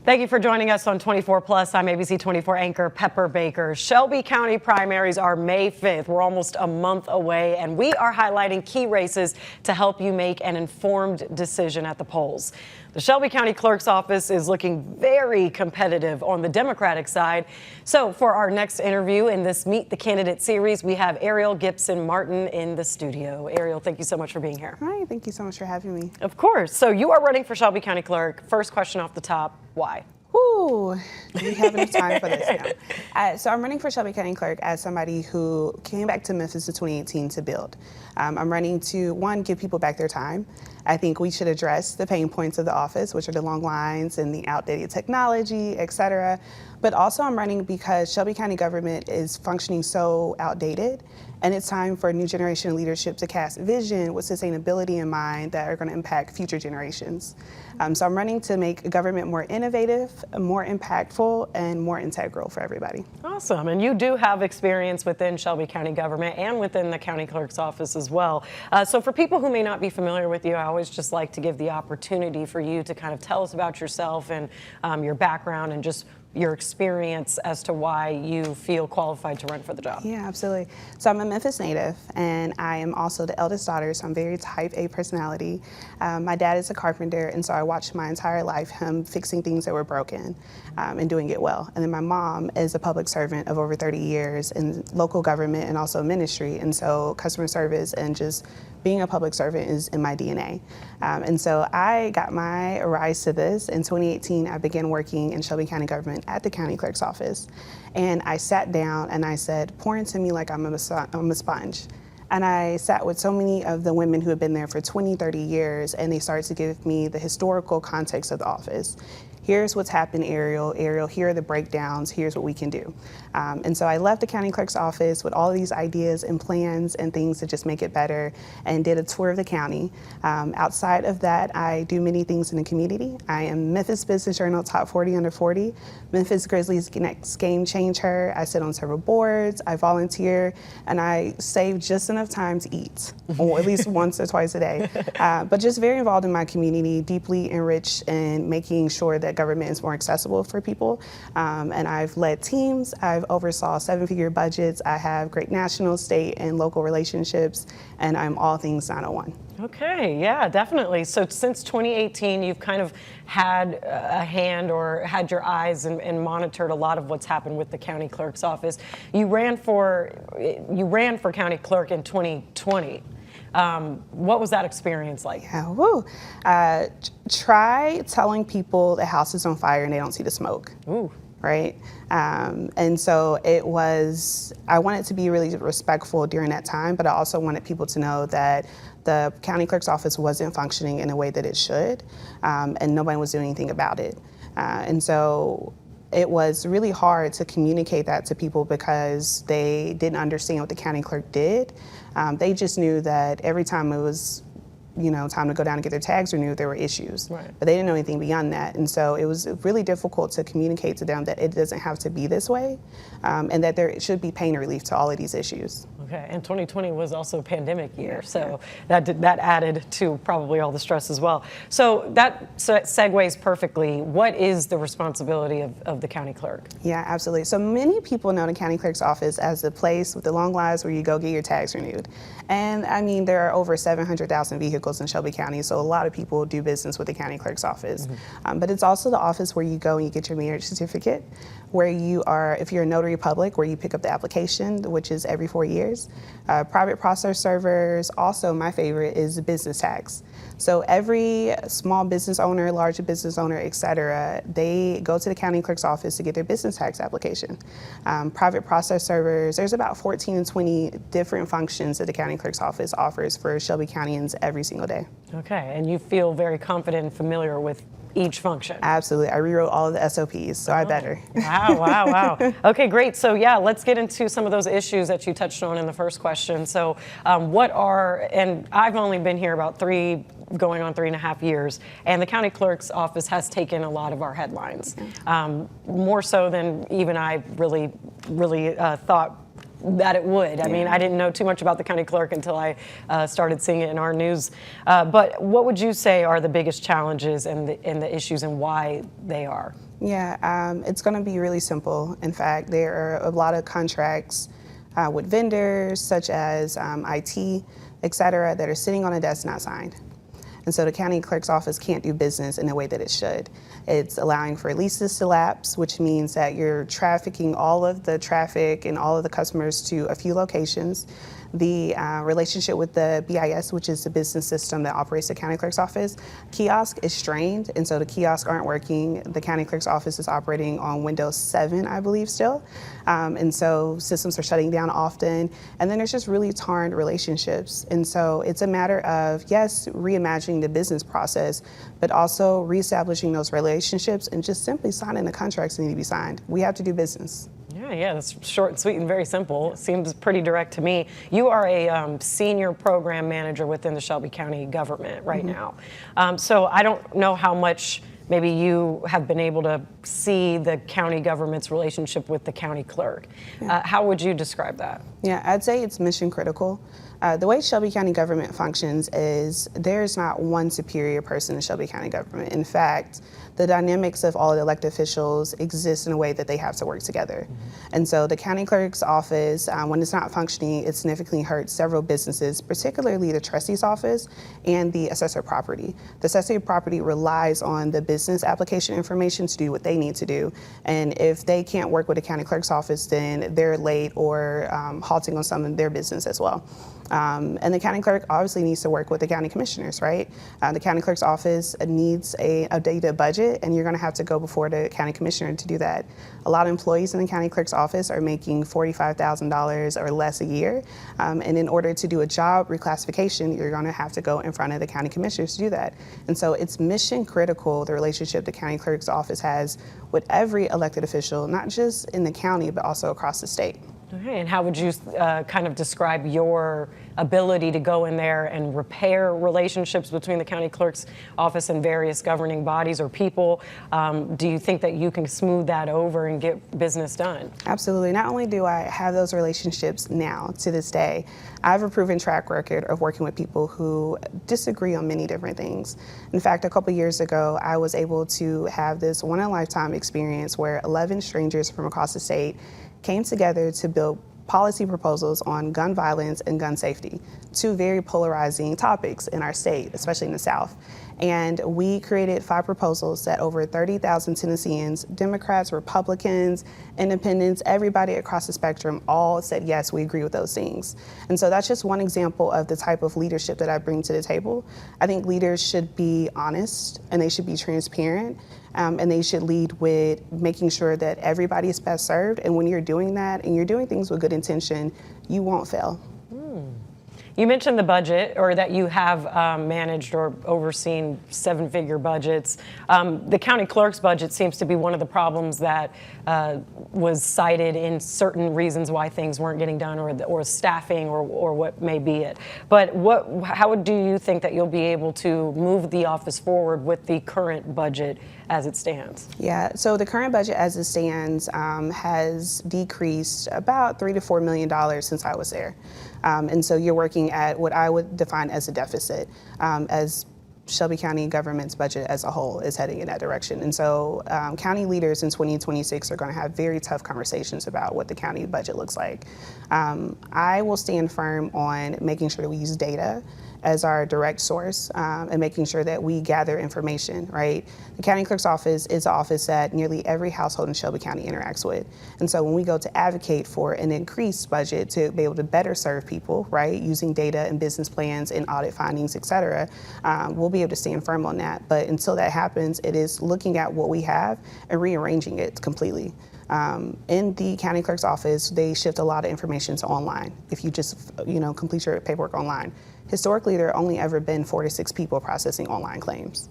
Thank you for joining us on 24 Plus. I'm ABC 24 anchor Pepper Baker. Shelby County primaries are May 5th. We're almost a month away, and we are highlighting key races to help you make an informed decision at the polls. The Shelby County Clerk's office is looking very competitive on the Democratic side. So for our next interview in this Meet the Candidate series, we have Arriell Gipson Martin in the studio. Arriell, thank you so much for being here. Hi, thank you so much for having me. Of course. So you are running for Shelby County Clerk. First question off the top, why? Ooh, do we have enough time for this now? So I'm running for Shelby County Clerk as somebody who came back to Memphis in 2018 to build. I'm running to, one, give people back their time. I think we should address the pain points of the office, which are the long lines and the outdated technology, et cetera. But also I'm running because Shelby County government is functioning so outdated, and it's time for a new generation of leadership to cast vision with sustainability in mind that are going to impact future generations. So I'm running to make government more innovative, more impactful, and more integral for everybody. Awesome. And you do have experience within Shelby County government and within the county clerk's office as well. So for people who may not be familiar with you, I always just like to give the opportunity for you to kind of tell us about yourself and your background and just your experience as to why you feel qualified to run for the job. Yeah, absolutely. So I'm a Memphis native, and I am also the eldest daughter, so I'm very type A personality. My dad is a carpenter, and so I watched my entire life him fixing things that were broken and doing it well. And then my mom is a public servant of over 30 years in local government and also ministry, and so customer service and just being a public servant is in my DNA. And so I got my rise to this. In 2018, I began working in Shelby County government at the county clerk's office. And I sat down and I said, pour into me like I'm a sponge. And I sat with so many of the women who had been there for 20, 30 years, and they started to give me the historical context of the office. Here's what's happened, Arriell. Arriell, here are the breakdowns. Here's what we can do. And so I left the county clerk's office with all of these ideas and plans and things to just make it better, and did a tour of the county. Outside of that, I do many things in the community. I am Memphis Business Journal Top 40 Under 40, Memphis Grizzlies Next Game Changer. I sit on several boards, I volunteer, and I save just enough time to eat, or at least once or twice a day. But just very involved in my community, deeply enriched in making sure that government is more accessible for people. And I've led teams, I've oversaw 7-figure budgets, I have great national, state, and local relationships, and I'm all things 901. Okay, yeah, definitely. So since 2018, you've kind of had a hand or had your eyes and monitored a lot of what's happened with the county clerk's office. You ran for county clerk in 2020. What was that experience like? Yeah, woo. Try telling people the house is on fire and they don't see the smoke. Ooh. Right? And so it was, I wanted to be really respectful during that time, but I also wanted people to know that the county clerk's office wasn't functioning in a way that it should, and nobody was doing anything about it. And so it was really hard to communicate that to people because they didn't understand what the county clerk did. They just knew that every time it was time to go down and get their tags renewed, there were issues. Right. But they didn't know anything beyond that. And so it was really difficult to communicate to them that it doesn't have to be this way, and that there should be pain relief to all of these issues. Okay, and 2020 was also a pandemic year, so that added to probably all the stress as well. So that segues perfectly. What is the responsibility of the county clerk? Yeah, absolutely. So many people know the county clerk's office as the place with the long lines where you go get your tags renewed. And I mean, there are over 700,000 vehicles in Shelby County, so a lot of people do business with the county clerk's office. Mm-hmm. But it's also the office where you go and you get your marriage certificate, where you are, if you're a notary public, where you pick up the application, which is every 4 years. Private process servers, also my favorite is the business tax. So every small business owner, large business owner, et cetera, they go to the county clerk's office to get their business tax application. Private process servers, there's about 14 to 20 different functions that the county clerk's office offers for Shelby Countyans every single day. Okay, and you feel very confident and familiar with each function? Absolutely. I rewrote all of the SOPs, so I better. Wow. Okay, great. So yeah, let's get into some of those issues that you touched on in the first question. So and I've only been here about going on 3.5 years, and the county clerk's office has taken a lot of our headlines, more so than even I really thought that it would. I mean, I didn't know too much about the county clerk until I started seeing it in our news. But what would you say are the biggest challenges and the issues and why they are? Yeah, it's going to be really simple. In fact, there are a lot of contracts with vendors such as IT, et cetera, that are sitting on a desk not signed. And so the county clerk's office can't do business in the way that it should. It's allowing for leases to lapse, which means that you're trafficking all of the traffic and all of the customers to a few locations. The relationship with the BIS, which is the business system that operates the county clerk's office, kiosk is strained, and so the kiosks aren't working. The county clerk's office is operating on Windows 7, I believe, still. And so systems are shutting down often. And then there's just really tarred relationships. And so it's a matter of, yes, reimagining the business process, but also reestablishing those relationships and just simply signing the contracts that need to be signed. We have to do business. Yeah, that's short and sweet and very simple. Seems pretty direct to me. You are a senior program manager within the Shelby County government right now. So I don't know how much maybe you have been able to see the county government's relationship with the county clerk. How would you describe that? Yeah, I'd say it's mission critical. The way Shelby County government functions is there's not one superior person in Shelby County government. In fact, the dynamics of all the elected officials exist in a way that they have to work together. And so the county clerk's office, when it's not functioning, it significantly hurts several businesses, particularly the trustee's office and the assessor property. The assessor property relies on the business application information to do what they need to do. And if they can't work with the county clerk's office, then they're late or halting on some of their business as well. And the county clerk obviously needs to work with the county commissioners, right? The county clerk's office needs a updated budget, and you're going to have to go before the county commissioner to do that. A lot of employees in the county clerk's office are making $45,000 or less a year, and in order to do a job reclassification, you're going to have to go in front of the county commissioners to do that. And so it's mission critical, the relationship the county clerk's office has with every elected official, not just in the county, but also across the state. Okay, and how would you kind of describe your ability to go in there and repair relationships between the county clerk's office and various governing bodies or people? Do you think that you can smooth that over and get business done? Absolutely. Not only do I have those relationships now to this day, I have a proven track record of working with people who disagree on many different things. In fact, a couple years ago, I was able to have this one-in-a-lifetime experience where 11 strangers from across the state came together to build policy proposals on gun violence and gun safety, two very polarizing topics in our state, especially in the South. And we created 5 proposals that over 30,000 Tennesseans, Democrats, Republicans, independents, everybody across the spectrum all said, yes, we agree with those things. And so that's just one example of the type of leadership that I bring to the table. I think leaders should be honest and they should be transparent. And they should lead with making sure that everybody is best served. And when you're doing that and you're doing things with good intention, you won't fail. You mentioned the budget, or that you have managed or overseen 7-figure budgets. The county clerk's budget seems to be one of the problems that was cited in certain reasons why things weren't getting done, or staffing, or what may be it. But how do you think that you'll be able to move the office forward with the current budget as it stands? Yeah, so the current budget as it stands has decreased about $3 to $4 million since I was there. And so you're working at what I would define as a deficit, as Shelby County government's budget as a whole is heading in that direction. And so county leaders in 2026 are going to have very tough conversations about what the county budget looks like. I will stand firm on making sure that we use data as our direct source and making sure that we gather information, right? The county clerk's office is an office that nearly every household in Shelby County interacts with. And so when we go to advocate for an increased budget to be able to better serve people, right, using data and business plans and audit findings, et cetera, we'll be able to stand firm on that. But until that happens, it is looking at what we have and rearranging it completely. In the county clerk's office, they shift a lot of information to online. If you just, complete your paperwork online. Historically, there have only ever been 4 to 6 people processing online claims.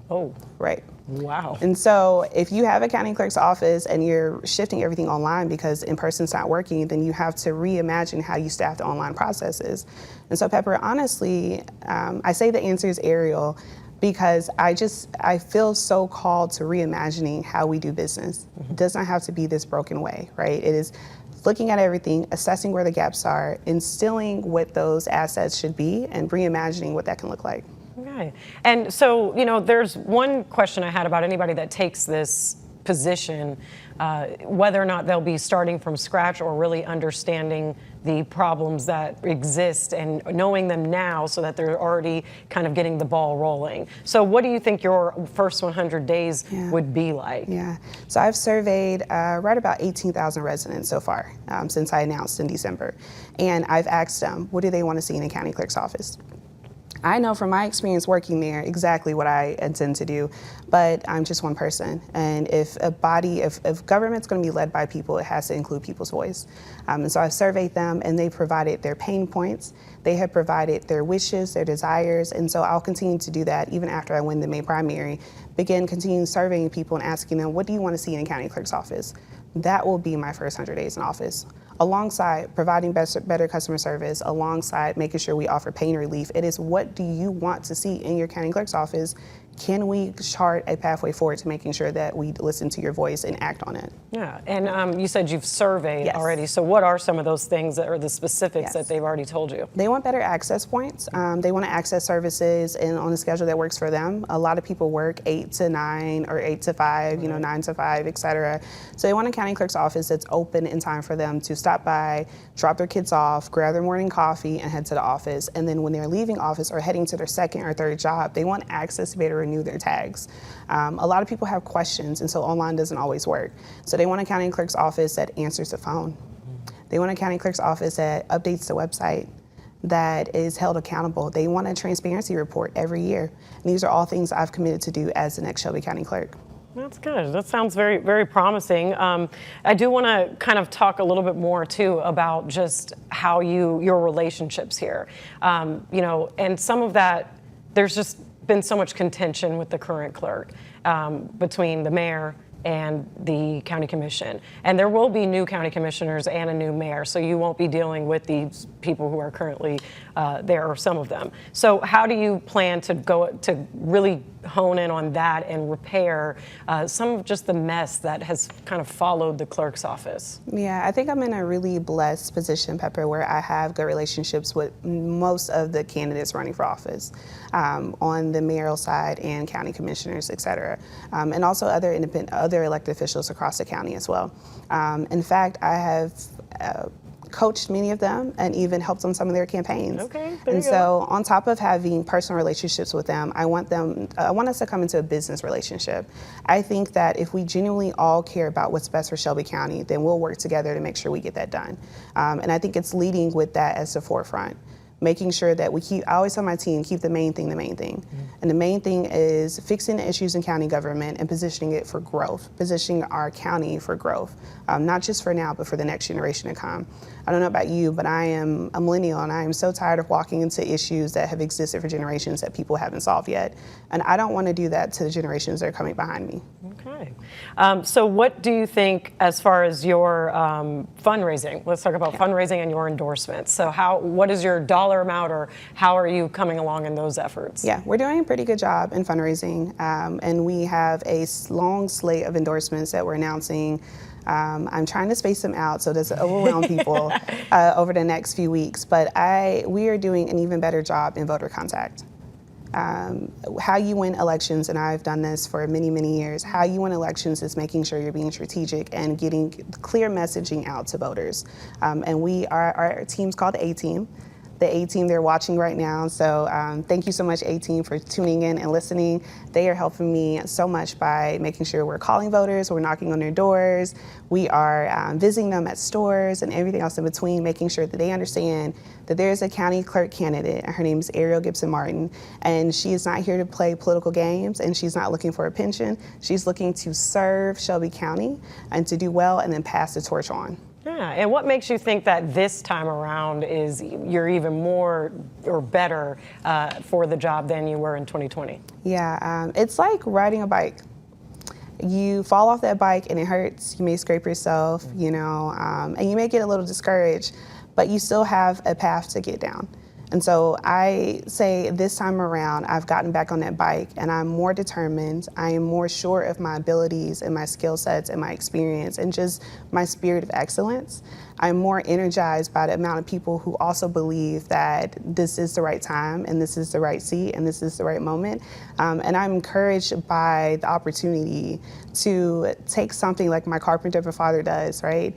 Oh. Right. Wow. And so if you have a county clerk's office and you're shifting everything online because in person's not working, then you have to reimagine how you staff the online processes. And so, Pepper, honestly, I say the answer is Arriell because I feel so called to reimagining how we do business. It does not have to be this broken way, right? It is looking at everything, assessing where the gaps are, instilling what those assets should be, and reimagining what that can look like. Okay. And so, there's one question I had about anybody that takes this position, whether or not they'll be starting from scratch or really understanding the problems that exist and knowing them now so that they're already kind of getting the ball rolling. So what do you think your first 100 days would be like? Yeah, so I've surveyed right about 18,000 residents so far since I announced in December. And I've asked them, what do they want to see in a county clerk's office? I know from my experience working there exactly what I intend to do, but I'm just one person. And if government's going to be led by people, it has to include people's voice. And so I've surveyed them, and they provided their pain points. They have provided their wishes, their desires, and so I'll continue to do that even after I win the May primary. Continue surveying people and asking them, what do you want to see in a county clerk's office? That will be my first 100 days in office. Alongside providing better customer service, alongside making sure we offer pain relief, it is what do you want to see in your county clerk's office? Can we chart a pathway forward to making sure that we listen to your voice and act on it? Yeah, and you said you've surveyed already, so what are some of those things that are the specifics that they've already told you? They want better access points. They want to access services and on a schedule that works for them. A lot of people work 8 to 9 or 8 to 5, 9 to 5, et cetera. So they want a county clerk's office that's open in time for them to stop by, drop their kids off, grab their morning coffee, and head to the office. And then when they're leaving office or heading to their second or third job, they want access to be able to renew their tags. A lot of people have questions, and so online doesn't always work. So they want a county clerk's office that answers the phone. They want a county clerk's office that updates the website, that is held accountable. They want a transparency report every year. And these are all things I've committed to do as the next Shelby County Clerk. That's good. That sounds very, very promising. I do want to kind of talk a little bit more too about just how your relationships here, and some of that. There's just been so much contention with the current clerk between the mayor and the county commission. And there will be new county commissioners and a new mayor, so you won't be dealing with these people who are currently there, or some of them. So how do you plan to really hone in on that and repair some of just the mess that has kind of followed the clerk's office? Yeah, I think I'm in a really blessed position, Pepper, where I have good relationships with most of the candidates running for office on the mayoral side and county commissioners, et cetera, and also other elected officials across the county as well. In fact, I have coached many of them and even helped on some of their campaigns. Okay, and so on top of having personal relationships with them, I want us to come into a business relationship. I think that if we genuinely all care about what's best for Shelby County, then we'll work together to make sure we get that done. And I think it's leading with that as the forefront. Making sure that I always tell my team, keep the main thing the main thing. And the main thing is fixing the issues in county government and positioning it for growth, positioning our county for growth, not just for now, but for the next generation to come. I don't know about you, but I am a millennial, and I am so tired of walking into issues that have existed for generations that people haven't solved yet. And I don't want to do that to the generations that are coming behind me. Okay. So what do you think as far as your fundraising? Let's talk about fundraising and your endorsements. So what is your dollar amount, or how are you coming along in those efforts? Yeah, we're doing a pretty good job in fundraising, and we have a long slate of endorsements that we're announcing. I'm trying to space them out so it doesn't overwhelm people over the next few weeks, but we are doing an even better job in voter contact. How you win elections, and I've done this for many, many years, how you win elections is making sure you're being strategic and getting clear messaging out to voters. And our team's called the A-Team. The A-Team, they're watching right now, so thank you so much, A-Team, for tuning in and listening. They are helping me so much by making sure we're calling voters, we're knocking on their doors, we are visiting them at stores and everything else in between, making sure that they understand that there is a county clerk candidate, and her name is Arriell Gipson Martin, and she is not here to play political games, and she's not looking for a pension. She's looking to serve Shelby County and to do well and then pass the torch on. Yeah, and what makes you think that this time around you're even more or better for the job than you were in 2020? Yeah, it's like riding a bike. You fall off that bike and it hurts. You may scrape yourself, and you may get a little discouraged, but you still have a path to get down. And so I say this time around, I've gotten back on that bike and I'm more determined. I am more sure of my abilities and my skill sets and my experience and just my spirit of excellence. I'm more energized by the amount of people who also believe that this is the right time and this is the right seat and this is the right moment. And I'm encouraged by the opportunity to take something like my carpenter father does, right?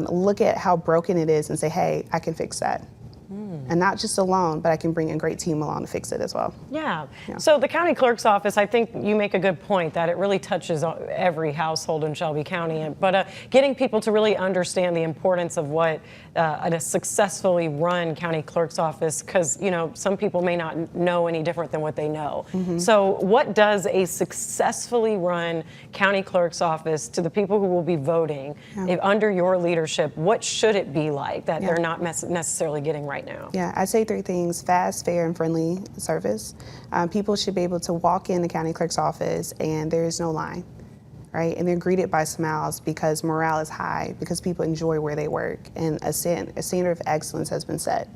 Look at how broken it is and say, hey, I can fix that. And not just alone, but I can bring a great team along to fix it as well. Yeah. So the county clerk's office, I think you make a good point that it really touches every household in Shelby County. But getting people to really understand the importance of what a successfully run county clerk's office, because, you know, some people may not know any different than what they know. So what does a successfully run county clerk's office, to the people who will be voting if under your leadership, what should it be like that they're not necessarily getting right now? Yeah, I'd say 3 things: fast, fair, and friendly service. People should be able to walk in the county clerk's office and there is no line, right? And they're greeted by smiles because morale is high, because people enjoy where they work, and a standard of excellence has been set.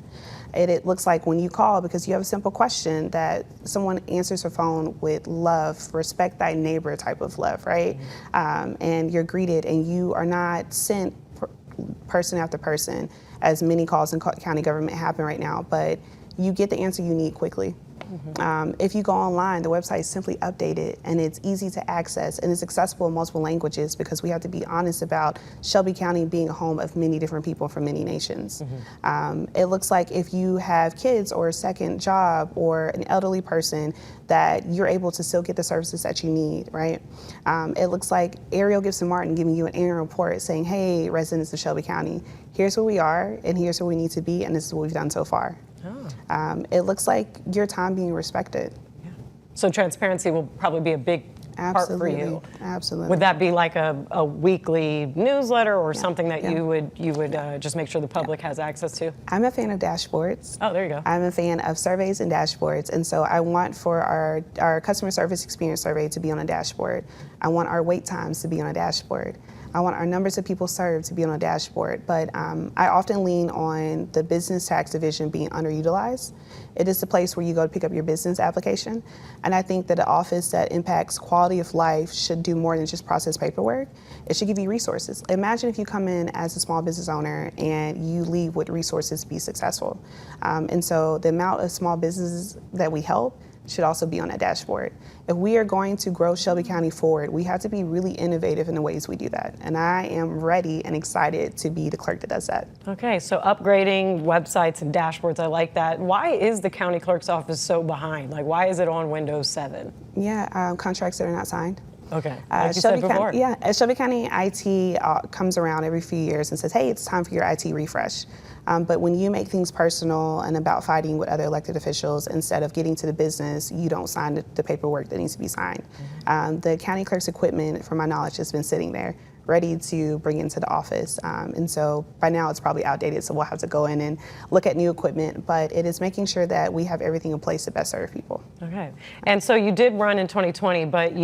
It looks like when you call because you have a simple question that someone answers her phone with love, respect thy neighbor type of love, right? And you're greeted and you are not sent person after person, as many calls in county government happen right now, but you get the answer you need quickly. If you go online, the website is simply updated and it's easy to access and it's accessible in multiple languages, because we have to be honest about Shelby County being a home of many different people from many nations. It looks like if you have kids or a second job or an elderly person, that you're able to still get the services that you need, right? It looks like Arriell Gipson Martin giving you an annual report saying, hey, residents of Shelby County, here's where we are and here's where we need to be, and this is what we've done so far. It looks like your time being respected. So transparency will probably be a big part for you. Absolutely. Would that be like a weekly newsletter or something that you would just make sure the public has access to? I'm a fan of dashboards. Oh, there you go. I'm a fan of surveys and dashboards, and so I want for our customer service experience survey to be on a dashboard. I want our wait times to be on a dashboard. I want our numbers of people served to be on a dashboard, but I often lean on the business tax division being underutilized. It is the place where you go to pick up your business application, and I think that an office that impacts quality of life should do more than just process paperwork. It should give you resources. Imagine if you come in as a small business owner and you leave with resources to be successful. And so the amount of small businesses that we help should also be on that dashboard. If we are going to grow Shelby County forward, we have to be really innovative in the ways we do that. And I am ready and excited to be the clerk that does that. Okay, so upgrading websites and dashboards, I like that. Why is the county clerk's office so behind? Like, why is it on Windows 7? Yeah, contracts that are not signed. Okay, like you said before. Shelby County IT comes around every few years and says, hey, it's time for your IT refresh. But when you make things personal and about fighting with other elected officials instead of getting to the business, you don't sign the paperwork that needs to be signed. The county clerk's equipment, from my knowledge, has been sitting there, ready to bring into the office. And so by now it's probably outdated, so we'll have to go in and look at new equipment, but it is making sure that we have everything in place to best serve people. Okay, and so you did run in 2020, but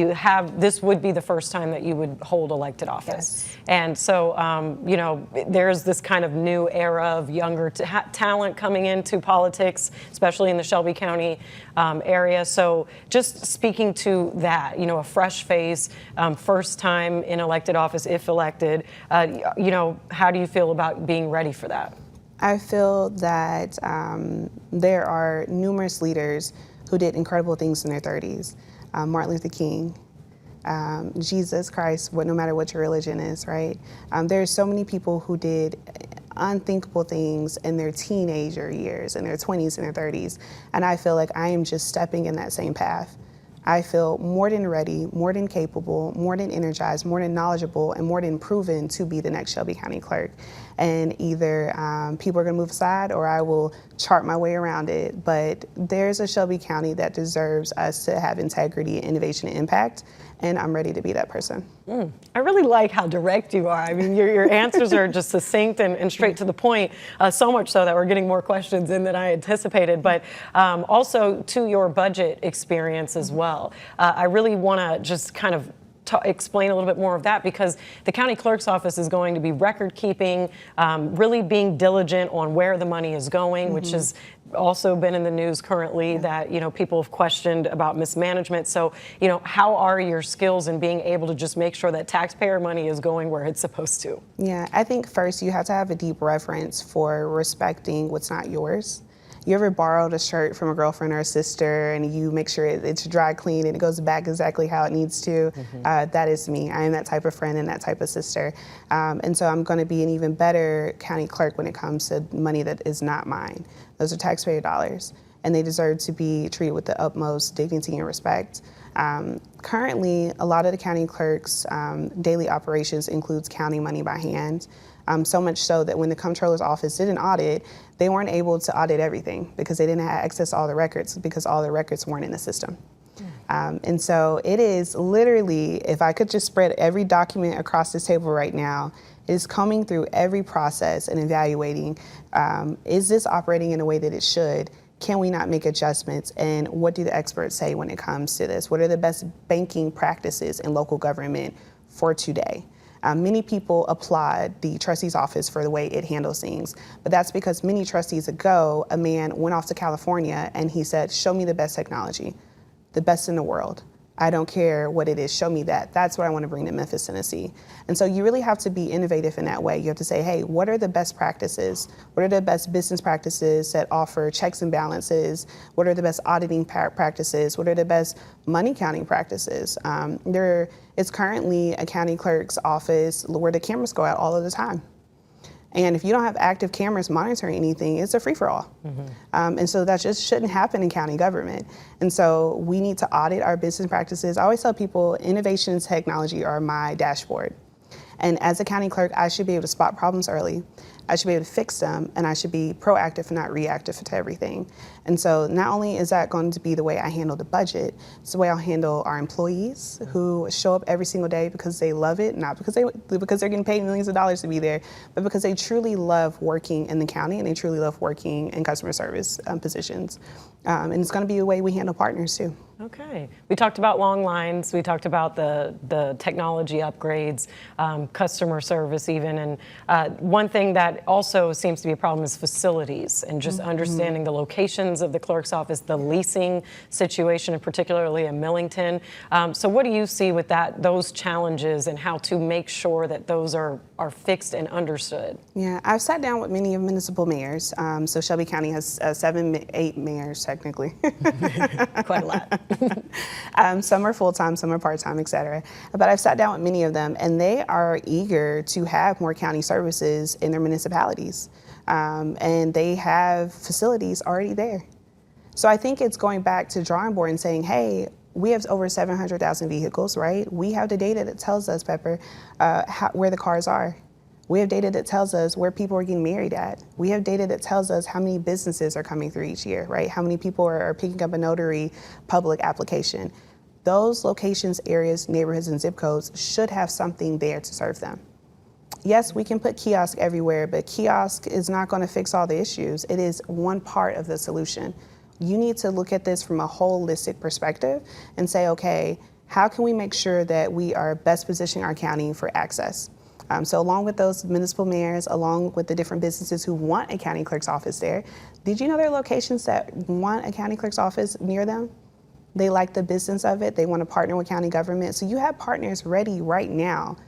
this would be the first time that you would hold elected office. Yes. And so, you know, there's this kind of new era of younger talent coming into politics, especially in the Shelby County area. So just speaking to that, you know, a fresh face, first time in elected office, if elected, you know, how do you feel about being ready for that? I feel that there are numerous leaders who did incredible things in their 30s. Martin Luther King, Jesus Christ, no matter what your religion is, right? There are so many people who did unthinkable things in their teenager years, in their 20s and their 30s, and I feel like I am just stepping in that same path. I feel more than ready, more than capable, more than energized, more than knowledgeable, and more than proven to be the next Shelby County Clerk. And either people are going to move aside or I will chart my way around it. But there's a Shelby County that deserves us to have integrity, innovation, and impact, and I'm ready to be that person. I really like how direct you are. I mean, your answers are just succinct and straight to the point, so much so that we're getting more questions in than I anticipated. But also to your budget experience as well. I really want to just kind of explain a little bit more of that, because the county clerk's office is going to be record keeping, really being diligent on where the money is going, which is also been in the news currently that, people have questioned about mismanagement. So, how are your skills in being able to just make sure that taxpayer money is going where it's supposed to? Yeah, I think first you have to have a deep reverence for respecting what's not yours. You ever borrowed a shirt from a girlfriend or a sister and you make sure it's dry clean and it goes back exactly how it needs to? That is me. I am that type of friend and that type of sister. And so I'm going to be an even better county clerk when it comes to money that is not mine. Those are taxpayer dollars, and they deserve to be treated with the utmost dignity and respect. Currently, a lot of the county clerks' daily operations includes counting money by hand. So much so that when the comptroller's office did an audit, they weren't able to audit everything because they didn't have access to all the records because all the records weren't in the system. And so it is literally, if I could just spread every document across this table right now, it is combing through every process and evaluating, is this operating in a way that it should? Can we not make adjustments? And what do the experts say when it comes to this? What are the best banking practices in local government for today? Many people applaud the trustee's office for the way it handles things, but that's because many trustees ago, a man went off to California and he said, show me the best technology, the best in the world. I don't care what it is, show me that. That's what I want to bring to Memphis, Tennessee. And so you really have to be innovative in that way. You have to say, hey, what are the best practices? What are the best business practices that offer checks and balances? What are the best auditing practices? What are the best money counting practices? There is currently a county clerk's office where the cameras go out all of the time. And if you don't have active cameras monitoring anything, it's a free-for-all. And so that just shouldn't happen in county government. And so we need to audit our business practices. I always tell people innovation and technology are my dashboard. And as a county clerk, I should be able to spot problems early. I should be able to fix them, and I should be proactive and not reactive to everything. And so not only is that going to be the way I handle the budget, it's the way I'll handle our employees who show up every single day because they love it, not because they're getting paid millions of dollars to be there, but because they truly love working in the county and they truly love working in customer service positions. And it's going to be the way we handle partners too. Okay. We talked about long lines. We talked about the technology upgrades, customer service even. And one thing that also seems to be a problem is facilities and just understanding the locations of the clerk's office, the leasing situation, and particularly in Millington. So what do you see with those challenges and how to make sure that those are fixed and understood? Yeah, I've sat down with many of municipal mayors. So Shelby County has 8 mayors technically. Quite a lot. Some are full-time, some are part-time, et cetera. But I've sat down with many of them, and they are eager to have more county services in their municipalities. And they have facilities already there. So I think it's going back to drawing board and saying, hey, we have over 700,000 vehicles, right? We have the data that tells us, Pepper, where the cars are. We have data that tells us where people are getting married at. We have data that tells us how many businesses are coming through each year, right? How many people are picking up a notary public application. Those locations, areas, neighborhoods, and zip codes should have something there to serve them. Yes, we can put kiosk everywhere, but kiosk is not going to fix all the issues. It is one part of the solution. You need to look at this from a holistic perspective and say, okay, how can we make sure that we are best positioning our county for access? So along with those municipal mayors, along with the different businesses who want a county clerk's office there, did you know there are locations that want a county clerk's office near them? They like the business of it. They want to partner with county government. So you have partners ready right now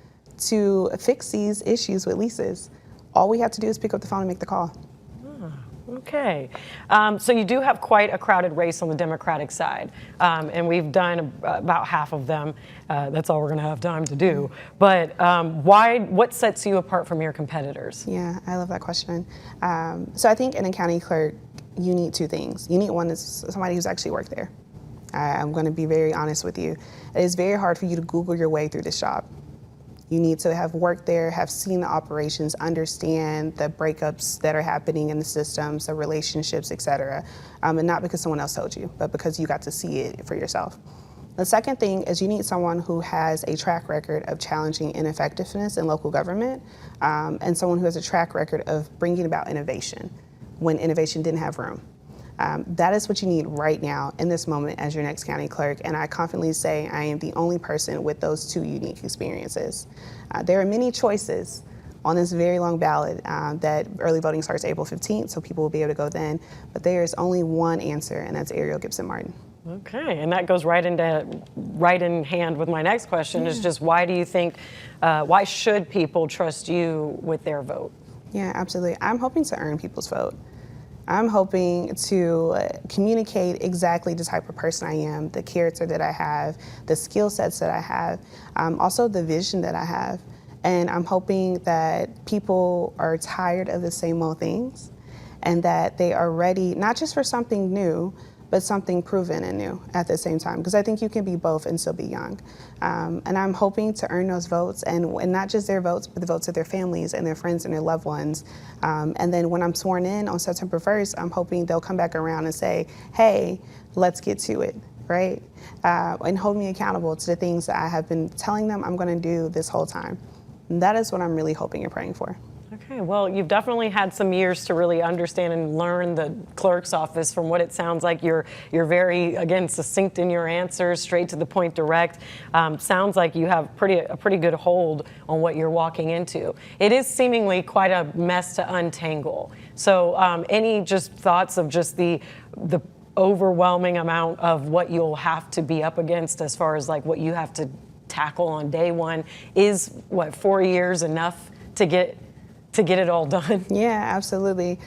to fix these issues with leases. All we have to do is pick up the phone and make the call. Okay. So you do have quite a crowded race on the Democratic side, and we've done about half of them. That's all we're going to have time to do. But what sets you apart from your competitors? Yeah, I love that question. So I think in a county clerk, you need two things. You need one that's somebody who's actually worked there. I'm going to be very honest with you. It is very hard for you to Google your way through this job. You need to have worked there, have seen the operations, understand the breakups that are happening in the systems, the relationships, et cetera. And not because someone else told you, but because you got to see it for yourself. The second thing is you need someone who has a track record of challenging ineffectiveness in local government, and someone who has a track record of bringing about innovation when innovation didn't have room. That is what you need right now in this moment as your next county clerk, and I confidently say I am the only person with those two unique experiences. There are many choices, on this very long ballot that early voting starts April 15th, so people will be able to go then. But there is only one answer, and that's Arriell Gipson Martin. Okay, and that goes right in hand with my next question, is just why do you think, why should people trust you with their vote? Yeah, absolutely. I'm hoping to earn people's vote. I'm hoping to communicate exactly the type of person I am, the character that I have, the skill sets that I have, also the vision that I have. And I'm hoping that people are tired of the same old things and that they are ready, not just for something new, but something proven and new at the same time. Because I think you can be both and still be young. And I'm hoping to earn those votes, and not just their votes, but the votes of their families and their friends and their loved ones. And then when I'm sworn in on September 1st, I'm hoping they'll come back around and say, hey, let's get to it, right? And hold me accountable to the things that I have been telling them I'm gonna do this whole time. And that is what I'm really hoping and praying for. Okay, well, you've definitely had some years to really understand and learn the clerk's office. From what it sounds like, you're very, again, succinct in your answers, straight to the point, direct. Sounds like you have a pretty good hold on what you're walking into. It is seemingly quite a mess to untangle. So any just thoughts of just the overwhelming amount of what you'll have to be up against as far as like what you have to tackle on day one? Is, what, 4 years enough to get it all done? Yeah, absolutely.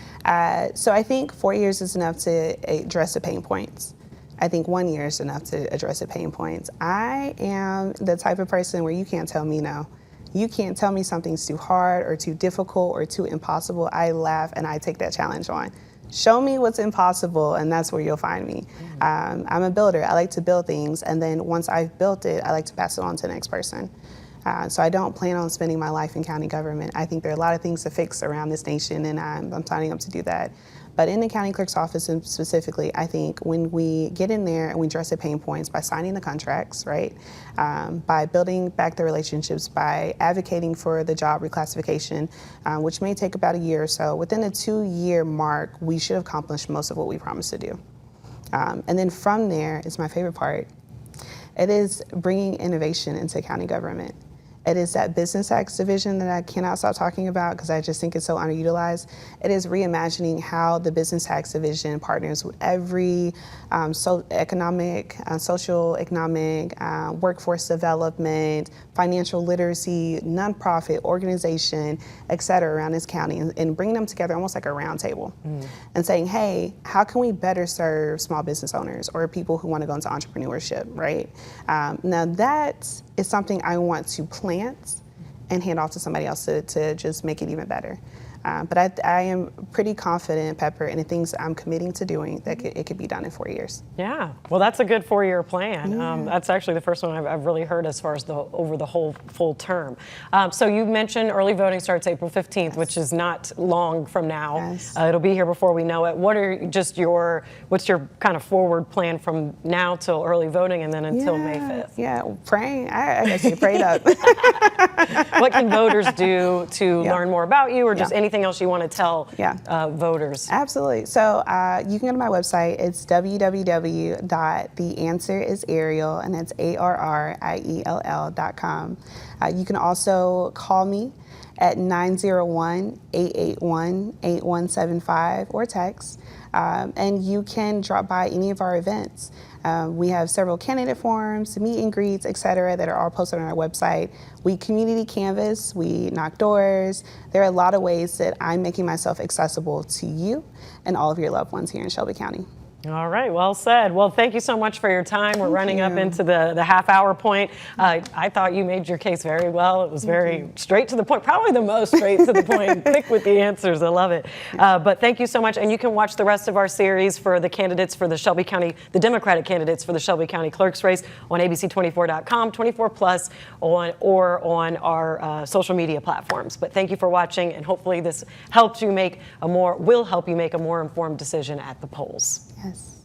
So I think 4 years is enough to address the pain points. I think 1 year is enough to address the pain points. I am the type of person where you can't tell me no. You can't tell me something's too hard or too difficult or too impossible. I laugh and I take that challenge on. Show me what's impossible, and that's where you'll find me. I'm a builder. I like to build things, and then once I've built it, I like to pass it on to the next person. So I don't plan on spending my life in county government. I think there are a lot of things to fix around this nation, and I'm signing up to do that. But in the county clerk's office specifically, I think when we get in there and we address the pain points by signing the contracts, right? By building back the relationships, by advocating for the job reclassification, which may take about a year or so, within the 2-year mark, we should have accomplished most of what we promised to do. And then from there is my favorite part. It is bringing innovation into county government. It is that business tax division that I cannot stop talking about because I just think it's so underutilized. It is reimagining how the business tax division partners with every social economic, workforce development, financial literacy, nonprofit organization, et cetera, around this county, and bringing them together almost like a round table and saying, hey, how can we better serve small business owners or people who want to go into entrepreneurship, right? Now that is something I want to plant and hand off to somebody else to just make it even better. But I am pretty confident, Pepper, in the things I'm committing to doing that it could be done in 4 years. Yeah, well, that's a good 4-year plan. Yeah. That's actually the first one I've really heard as far as over the whole full term. So you mentioned early voting starts April 15th, yes, which is not long from now. Yes. It'll be here before we know it. What's your kind of forward plan from now till early voting and then until May 5th? Yeah, praying. I gotta say, prayed up. What can voters do to learn more about you, or just anything else you want to tell voters? Absolutely. So you can go to my website. It's www.theanswerisarriell, and that's ARRIELL.com. You can also call me at 901-881-8175 or text. And you can drop by any of our events. We have several candidate forums, meet and greets, et cetera, that are all posted on our website. We community canvas, we knock doors. There are a lot of ways that I'm making myself accessible to you and all of your loved ones here in Shelby County. All right, well said. Well, thank you so much for your time. We're running up into the half-hour point. I thought you made your case very well. It was very straight to the point, probably the most straight to the point, quick with the answers. I love it. But thank you so much. And you can watch the rest of our series for the candidates for the Shelby County, the Democratic candidates for the Shelby County Clerk's race on ABC24.com, 24+, or on our social media platforms. But thank you for watching, and hopefully this will help you make a more informed decision at the polls. Yes.